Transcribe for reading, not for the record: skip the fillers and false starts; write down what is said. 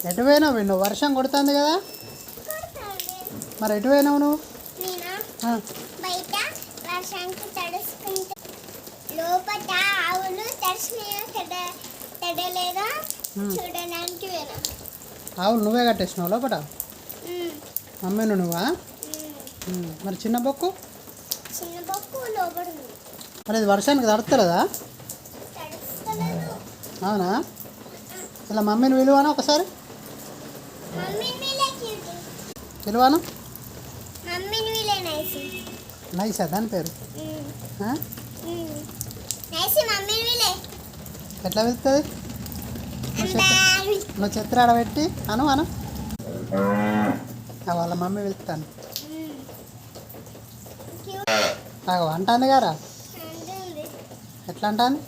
ఎటు పోయినావు నువ్వు? వర్షం కొడుతుంది కదా, మరి ఎటు పోయినావు నువ్వు? బయట వర్షానికి తడుసుకుంటూ లోపల ఆవులు తడిసినాయో తడలేదో చూడడానికి పోయినా. ఆవులు నువ్వే కట్టేసినావు లోపల? మమ్మీను నువ్వా? మరి చిన్న బొక్కు లోపల మరి ఇది వర్షానికి తడుతుందా? అవునా? ఇలా మమ్మీని విలువానా ఒకసారి? విలువాను నైసా దాని పేరు? ఎట్లా వెళ్తుంది? నువ్వు చిత్ర ఆడబెట్టి అను అను వాళ్ళ మమ్మీ వెళ్తాను అంటుంది గారా. ఎట్లా అంటుంది?